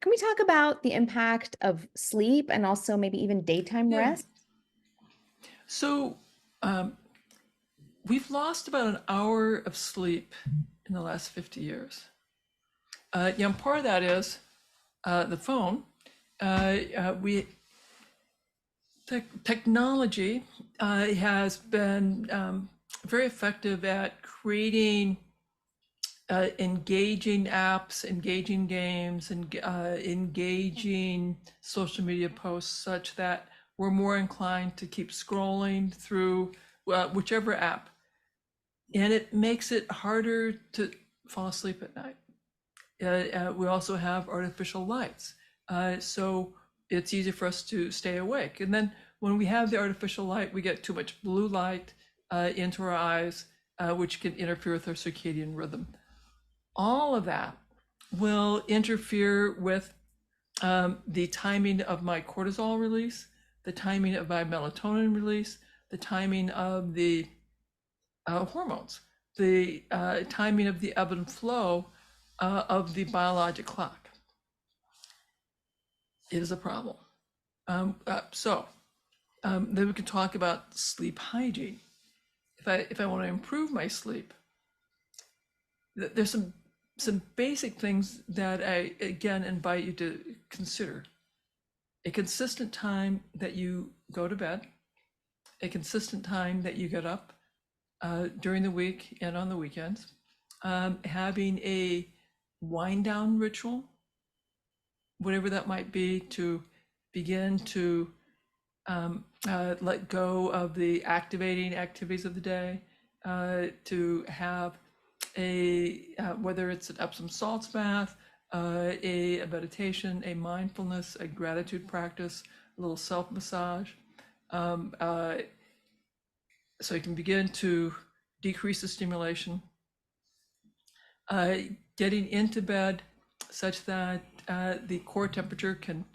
Can we talk about the impact of sleep and also maybe even daytime Yeah. rest? So um, we've lost about an hour of sleep in the last 50 years. Part of that is the phone. We technology has been very effective at creating engaging apps, engaging games, and engaging social media posts such that we're more inclined to keep scrolling through whichever app. And it makes it harder to fall asleep at night. We also have artificial lights. So it's easy for us to stay awake. And then when we have the artificial light, we get too much blue light into our eyes, which can interfere with our circadian rhythm. All of that will interfere with the timing of my cortisol release, the timing of my melatonin release, the timing of the hormones, the timing of the ebb and flow of the biologic clock. It is a problem. Then we can talk about sleep hygiene. If I want to improve my sleep, there's some basic things that I again invite you to consider. A consistent time that you go to bed, a consistent time that you get up during the week and on the weekends, having a wind down ritual, whatever that might be, to begin to let go of the activating activities of the day, to have whether it's an Epsom salts bath, a meditation, a mindfulness, a gratitude practice, a little self massage, so you can begin to decrease the stimulation, getting into bed such that the core temperature can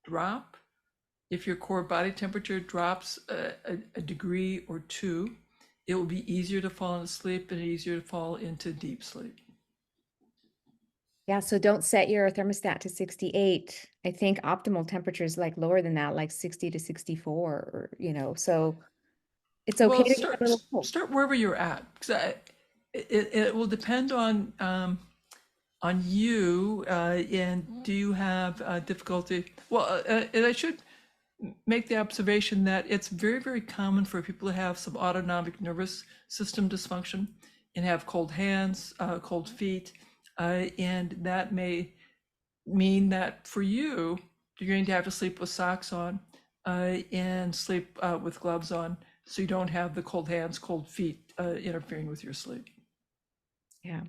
drop. If your core body temperature drops a degree or two, it will be easier to fall into sleep and easier to fall into deep sleep. Yeah, so don't set your thermostat to 68. I think optimal temperature is like lower than that, like 60 to 64, or, so it's okay Well, to get a little cold. start wherever you're at, because it will depend on you. And do you have difficulty? Well, and I should make the observation that it's very, very common for people to have some autonomic nervous system dysfunction and have cold hands, cold feet, and that may mean that for you, you're going to have to sleep with socks on and sleep with gloves on, so you don't have the cold hands, cold feet interfering with your sleep. Yeah.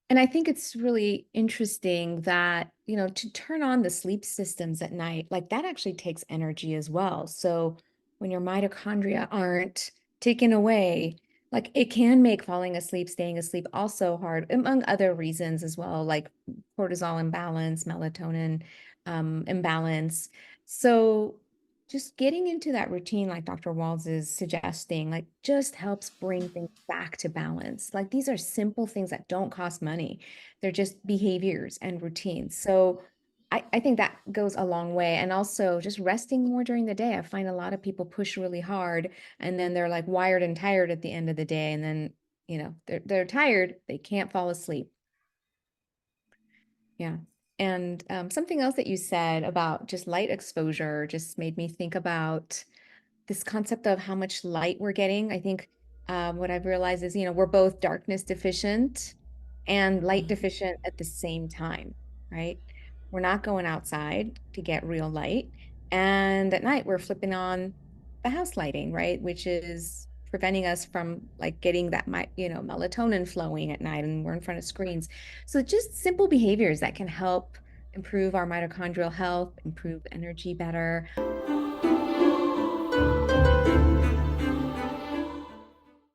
And I think it's really interesting that, to turn on the sleep systems at night, like that actually takes energy as well. So when your mitochondria aren't taken away, like it can make falling asleep, staying asleep also hard, among other reasons as well, like cortisol imbalance, melatonin imbalance. So just getting into that routine, like Dr. Wahls is suggesting, like just helps bring things back to balance. Like these are simple things that don't cost money. They're just behaviors and routines. So I think that goes a long way. And also just resting more during the day. I find a lot of people push really hard and then they're like wired and tired at the end of the day. And then, they're tired, they can't fall asleep. Yeah. And something else that you said about just light exposure just made me think about this concept of how much light we're getting. I think what I've realized is, we're both darkness deficient and light deficient at the same time, right? We're not going outside to get real light. And at night, we're flipping on the house lighting, right? Which is preventing us from like getting that, melatonin flowing at night, and we're in front of screens. So just simple behaviors that can help improve our mitochondrial health, improve energy better.